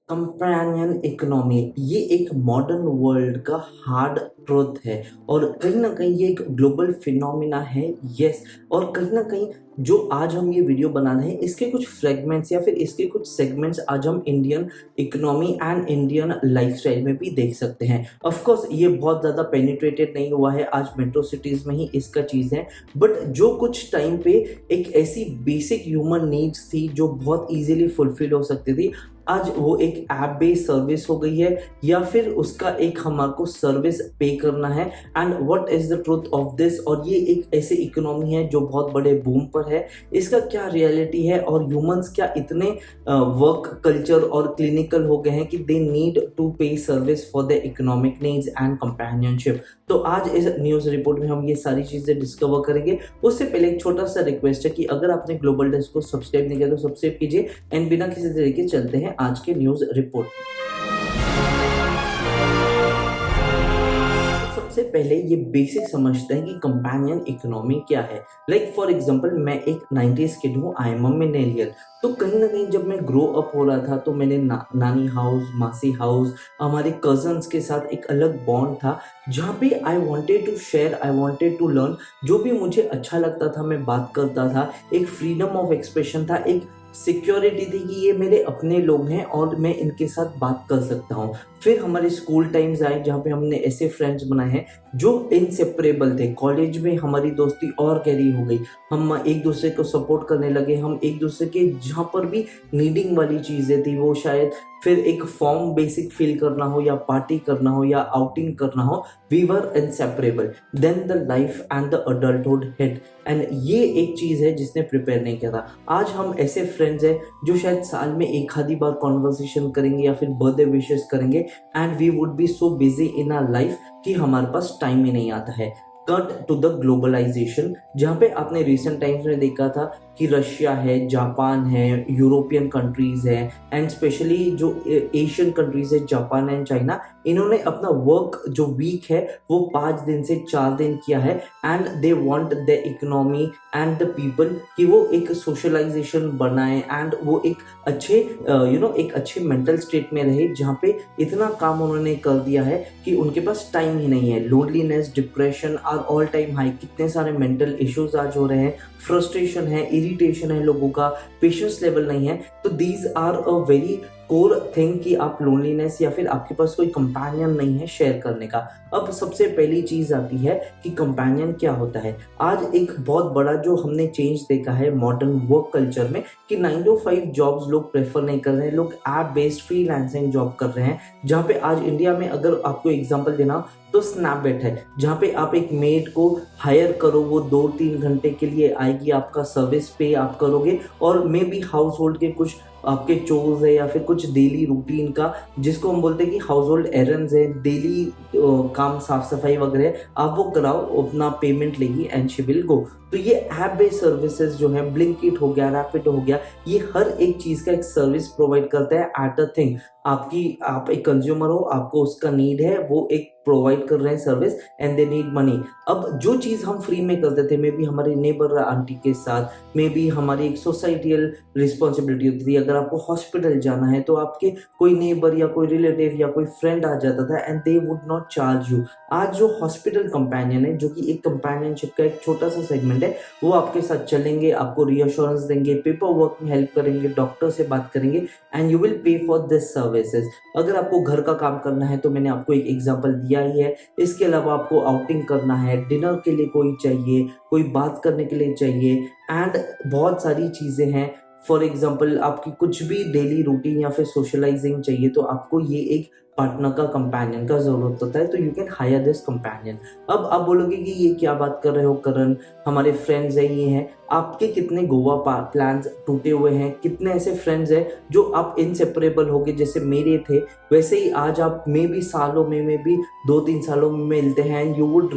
Companion economy ये एक modern world का हार्ड ट्रुथ है और कहीं ना कहीं ये एक ग्लोबल फिनोमिना है। यस, और कहीं ना कहीं जो आज हम ये वीडियो बना रहे हैं इसके कुछ फ्रेगमेंट्स या फिर इसके कुछ सेगमेंट्स आज हम Indian economy and Indian lifestyle में भी देख सकते हैं। ऑफ कोर्स ये बहुत ज़्यादा पेनिट्रेटेड नहीं हुआ है, आज मेट्रो सिटीज़ में ही इसका चीज़ है। बट जो कुछ टाइम पे एक ऐसी बेसिक ह्यूमन नीड्स थी जो बहुत इजीली फुलफिल हो सकती थी, आज वो एक ऐप बेस्ड सर्विस हो गई है या फिर उसका एक हमारे को सर्विस पे करना है। And what is the truth of this, और ये एक ऐसी इकोनॉमी है जो बहुत बड़े बूम पर है। इसका क्या रियलिटी है और ह्यूमंस क्या इतने वर्क कल्चर और क्लिनिकल हो गए हैं कि दे नीड टू पे service for the economic needs and companionship. तो आज इस न्यूज़ रिपोर्ट में हम ये सारी चीज़ें डिस्कवर करेंगे। उससे पहले एक छोटा सा रिक्वेस्ट है कि अगर आपने ग्लोबल डेस्क को सब्सक्राइब नहीं किया तो सब्सक्राइब कीजिए एंड बिना किसी तरीके चलते हैं आज के न्यूज़ रिपोर्ट। सबसे पहले ये बेसिक समझते हैं कि कंपेनियन इकोनॉमी क्या है। लाइक फॉर एग्जांपल मैं एक 90s किड हूँ, आई एम अ मिलेनियल। तो कहीं ना कहीं जब मैं ग्रो अप हो रहा था तो मैंने नानी हाउस, मासी हाउस, हमारे कजन्स के साथ एक अलग बॉन्ड था जहाँ पे I wanted to share, I wanted to learn. जो भी मुझे अच्छा लगता था मैं बात करता था, एक फ्रीडम ऑफ एक्सप्रेशन था, एक सिक्योरिटी थी कि ये मेरे अपने लोग हैं और मैं इनके साथ बात कर सकता हूँ। फिर हमारे स्कूल टाइम्स आए जहाँ पे हमने ऐसे फ्रेंड्स बनाए हैं जो इनसेपरेबल थे। कॉलेज में हमारी दोस्ती और गहरी हो गई, हम एक दूसरे को सपोर्ट करने लगे, हम एक दूसरे के जहाँ पर भी नीडिंग वाली चीज़ें थी वो शायद फिर एक फॉर्म बेसिक फील करना हो या पार्टी करना हो या आउटिंग करना हो, we were inseparable. Then the life and the adulthood hit, and ये एक चीज़ है जिसने प्रिपेयर नहीं किया था। आज हम ऐसे फ्रेंड्स हैं जो शायद साल में एक आधी बार कॉन्वर्सेशन करेंगे या फिर बर्थडे विशेस करेंगे and we would be so busy in our life कि हमारे पास टाइम ही नहीं आता है। कट टू द ग्लोबलाइजेशन, जहाँ पे आपने रिसेंट टाइम्स में देखा था कि रशिया है, जापान है, यूरोपियन कंट्रीज है एंड स्पेशली जो एशियन कंट्रीज है, जापान एंड चाइना, इन्होंने अपना वर्क जो वीक है वो 5 दिन से 4 दिन किया है। And they want the economy and the people कि वो एक सोशलाइजेशन बनाए एंड वो एक अच्छे एक अच्छे मेंटल स्टेट में रहे, जहाँ पे इतना काम उन्होंने कर दिया है कि उनके पास टाइम ही नहीं है। Loneliness, depression are all time high, कितने सारे मेंटल इश्यूज आज हो रहे हैं, फ्रस्ट्रेशन है, इरिटेशन है लोगों का, पेशेंस लेवल नहीं है। तो these are a very core thing कि आप लोनलीनेस या फिर आपके पास कोई कंपेनियन नहीं है शेयर करने का। अब सबसे पहली चीज आती है कि कंपेनियन क्या होता है। आज एक बहुत बड़ा जो हमने चेंज देखा है मॉडर्न वर्क कल्चर में कि 9 to 5 जॉब्स लोग प्रेफर नहीं कर रहे हैं, लोग ऐप बेस्ड फ्रीलांसिंग जॉब कर रहे हैं। जहाँ पे आज इंडिया में अगर आपको एग्जांपल देना तो स्नैपडेट है, जहाँ पे आप एक मेड को हायर करो, वो 2-3 घंटे के लिए आएगी, आपका सर्विस पे आप करोगे और मे बी हाउस होल्ड के कुछ आपके चोर्स है या फिर कुछ डेली रूटीन का, जिसको हम बोलते हैं कि हाउस होल्ड एरंड्स है, डेली काम साफ सफाई वगैरह, आप वो कराओ, अपना पेमेंट लेगी एंड शी विल गो। तो ये ऐप बेस्ड सर्विसेज जो है, ब्लिंकिट हो गया, रैपिड हो गया, ये हर एक चीज का एक सर्विस प्रोवाइड करता है एट अ थिंग। आप एक कंज्यूमर हो, आपको उसका नीड है, वो एक प्रोवाइड कर रहे हैं service and they need money. अब जो चीज हम फ्री में करते थे, मे बी हमारे नेबर आंटी के साथ, मे बी हमारी एक सोसाइटियल रिस्पॉन्सिबिलिटी होती थी, अगर आपको हॉस्पिटल जाना है तो आपके कोई नेबर या कोई रिलेटिव या कोई फ्रेंड आ जाता था and they would not charge you. आज जो हॉस्पिटल कंपेनियन है, जो कि एक कंपेनियनशिप का एक छोटा सा सेगमेंट है, वो आपके साथ चलेंगे, आपको रियश्योरेंस देंगे, पेपर वर्क में हेल्प करेंगे, डॉक्टर से बात करेंगे and you will pay for this services. अगर आपको घर का काम करना है तो मैंने आपको एक एग्जांपल दिया ही है। इसके अलावा आपको आउटिंग करना है, डिनर के लिए कोई चाहिए, कोई बात करने के लिए चाहिए एंड बहुत सारी चीज़ें हैं। फॉर एग्जाम्पल आपकी कुछ भी डेली रूटीन या फिर सोशलाइजिंग चाहिए तो आपको ये एक पार्टनर का, कंपेनियन का जरूरत होता है, तो you can hire this companion. अब आप बोलोगे कि ये क्या बात कर रहे हो करण, हमारे फ्रेंड्स हैं, ये हैं। आपके कितने गोवा प्लान्स टूटे हुए हैं, कितने ऐसे फ्रेंड्स हैं जो आप इनसेपरेबल हो गए, जैसे मेरे थे वैसे ही आज आप मे भी सालों में भी 2-3 सालों में मिलते हैं। यू वुड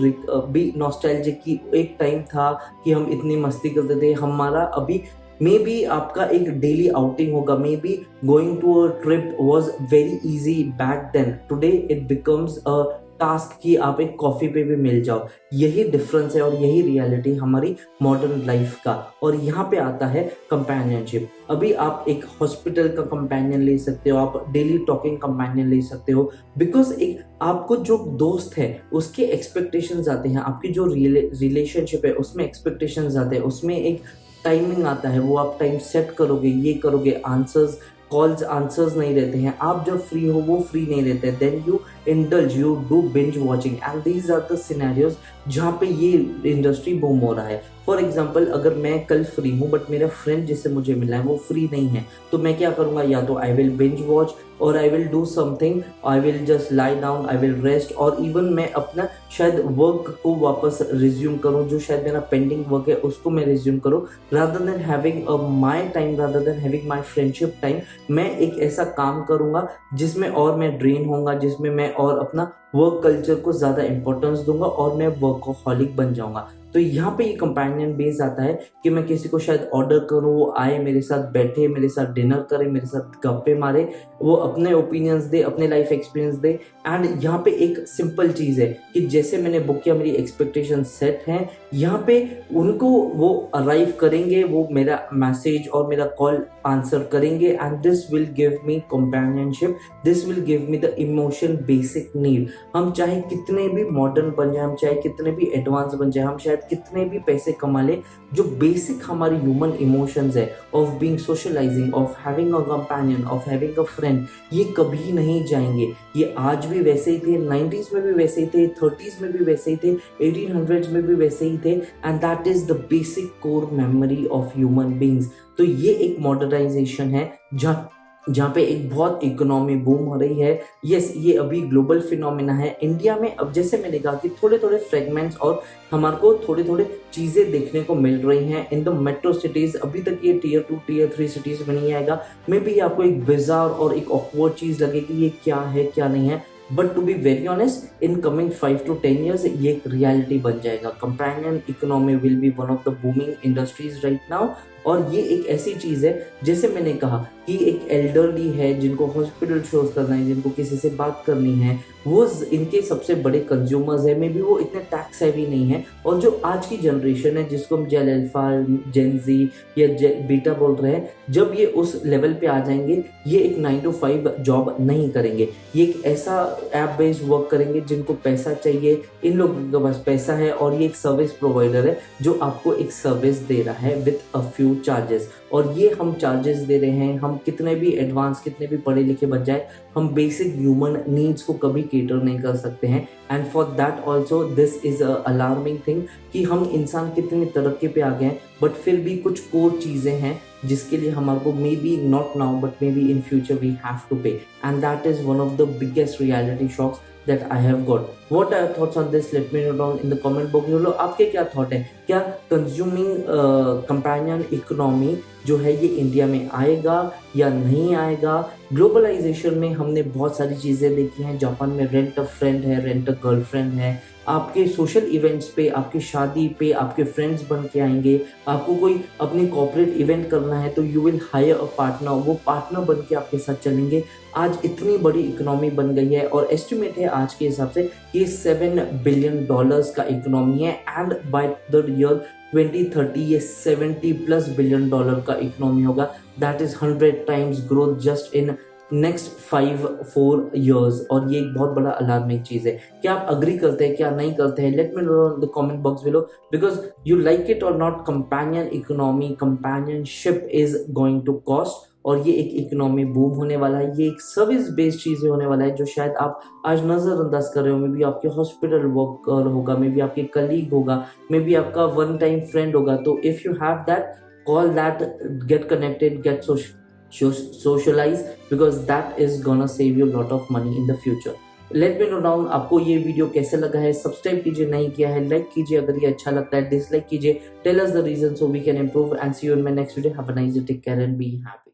बी नॉस्टैल्जिक कि एक टाइम था कि हम इतनी मस्ती करते थे। हमारा अभी मे बी आपका एक डेली आउटिंग होगा, maybe going to a trip was very easy back then, today it becomes a task कि आप एक कॉफ़ी पे भी मिल जाओ। यही डिफरेंस है और यही रियलिटी हमारी मॉडर्न लाइफ का। और यहाँ पे आता है कंपेनियनशिप। अभी आप एक हॉस्पिटल का कंपेनियन ले सकते हो, आप डेली टॉकिंग कंपेनियन ले सकते हो, बिकॉज एक आपको जो दोस्त है उसके एक्सपेक्टेशंस आते हैं, आपकी जो रिलेशनशिप है उसमें एक्सपेक्टेशंस आते हैं, उसमें एक टाइमिंग आता है, वो आप टाइम सेट करोगे, ये करोगे, आंसर्स कॉल्स आंसर्स नहीं रहते हैं, आप जब फ्री हो वो फ्री नहीं रहते, then you indulge, you do binge watching, and these are the scenarios जहाँ पे ये इंडस्ट्री बूम हो रहा है। फॉर एग्जाम्पल, अगर मैं कल फ्री हूँ बट मेरा फ्रेंड जिससे मुझे मिला है वो फ्री नहीं है, तो मैं क्या करूँगा, या तो आई विल बिंज वॉच और I will do something, I will just lie down, I will rest, और इवन मैं अपना शायद वर्क को वापस रिज्यूम करूँ, जो शायद मेरा पेंडिंग वर्क है उसको मैं रिज्यूम करूँ, rather than having my time, rather than having my friendship time. मैं एक ऐसा काम करूँगा जिसमें और मैं ड्रेन होऊंगा, जिसमें मैं और अपना वर्क कल्चर को ज़्यादा इंपॉर्टेंस दूंगा और मैं वर्कोहॉलिक बन जाऊंगा। तो यहाँ पे ये कंपेनियन बेस आता है कि मैं किसी को शायद ऑर्डर करूँ, वो आए मेरे साथ बैठे, मेरे साथ डिनर करे, मेरे साथ गप्पे मारे, वो अपने ओपिनियंस दे, अपने लाइफ एक्सपीरियंस दे। एंड यहाँ पे एक सिंपल चीज़ है कि जैसे मैंने बुक किया, मेरी एक्सपेक्टेशन सेट हैं, यहाँ पे उनको वो अराइव करेंगे, वो मेरा मैसेज और मेरा कॉल आंसर करेंगे, and this will give me companionship, this will give me the emotion basic need. हम चाहे कितने भी मॉडर्न बन जाए, हम चाहे कितने भी एडवांस बन जाए, हम शायद कितने भी पैसे कमा ले, जो बेसिक हमारी ह्यूमन इमोशंस है of being socialising, of having a companion, of having a friend, ये कभी नहीं जाएंगे। ये आज भी वैसे ही थे, 90s में भी वैसे ही थे, 30s में भी वैसे ही थे, 1800s में भी वैसे ही थे, and that is the basic core memory of human beings. तो ये एक मॉडर्नाइजेशन है जहाँ पे एक बहुत इकोनॉमी बूम हो रही है। यस, ये अभी ग्लोबल फिनोमिना है। इंडिया में अब जैसे मैंने कहा कि थोड़े थोड़े फ्रेगमेंट्स और हमारे को थोड़े थोड़े चीज़ें देखने को मिल रही हैं इन द मेट्रो सिटीज़। अभी तक ये टियर 2 टियर 3 सिटीज़ में नहीं आएगा। मे बी आपको एक बिजार और एक ऑकवर्ड चीज़ लगे कि ये क्या है क्या नहीं है, but to be very honest, in coming 5 to 10 years ये एक रियलिटी बन जाएगा। Companion economy will be one of the booming industries right now. और ये एक ऐसी चीज़ है, जैसे मैंने कहा कि एक एल्डरली है जिनको हॉस्पिटल शोज करना है, जिनको किसी से बात करनी है, वो इनके सबसे बड़े कंज्यूमर्स है। मे बी वो इतने टैक्स हैवी नहीं है, और जो आज की जनरेशन है जिसको हम जेल अल्फा, जेन जी या बीटा बोल रहे हैं, जब ये उस लेवल पे आ जाएंगे, ये एक 9 to 5 जॉब नहीं करेंगे, ये एक ऐसा ऐप बेस्ड वर्क करेंगे जिनको पैसा चाहिए। इन लोगों के पास पैसा है और ये एक सर्विस प्रोवाइडर है जो आपको एक सर्विस दे रहा है विथ अ फ्यू चार्जेस। और ये हम चार्जेस दे रहे हैं, हम कितने भी एडवांस, कितने भी पढ़े लिखे बन जाए, हम बेसिक ह्यूमन नीड्स को कभी केटर नहीं कर सकते हैं। And for that also this is a alarming thing कि हम इंसान कितनी तरक्की पे आ गए हैं, बट फिर भी कुछ कोर चीज़ें हैं जिसके लिए हमारे को maybe not now but maybe in future we have to pay, and that is one of the biggest reality shocks that I have got. What are your thoughts on this? Let me know down in the comment box. बोलो आपके क्या thought है, क्या consuming companion economy जो है ये India में आएगा या नहीं आएगा? ग्लोबलाइजेशन में हमने बहुत सारी चीज़ें देखी हैं। जापान में रेंट अ फ्रेंड है, रेंट अ गर्लफ्रेंड है। आपके सोशल इवेंट्स पे, आपकी शादी पे आपके फ्रेंड्स बन के आएंगे। आपको कोई अपनी कॉर्पोरेट इवेंट करना है तो you will hire a partner, वो पार्टनर बन के आपके साथ चलेंगे। आज इतनी बड़ी इकोनॉमी बन गई है और एस्टिमेट है आज के हिसाब से कि $7 बिलियन का इकोनॉमी है, एंड बाय द ईयर 2030 ये $70+ बिलियन का इकोनॉमी होगा। That is 100 times growth just in next 5-4 years। और ये एक बहुत बड़ा अलार्मिंग चीज़ है। क्या आप अग्री करते हैं, क्या नहीं करते हैं? Let me know in the comment box below, because you like it और not, companion economy, companionship is going to cost. और ये एक इकोनॉमी बूम होने वाला है, ये एक सर्विस बेस्ड चीज़ें होने वाला है जो शायद आप आज नज़रअंदाज कर रहे हो। मे बी आपके हॉस्पिटल वर्कर होगा, मे बी आपके कलीग होगा, मे बी आपका वन टाइम फ्रेंड होगा। तो if you have that, call that, get connected, get socialize, because that is gonna save you a lot of money in the future। Late me no down आपको ये video कैसे लगा है। Subscribe कीजिए नहीं किया है, लाइक कीजिए अगर ये अच्छा लगता है, डिसलाइक कीजिए, tell us the reason so we can improve, and see you in my next video. Have a nice day, take care and be happy.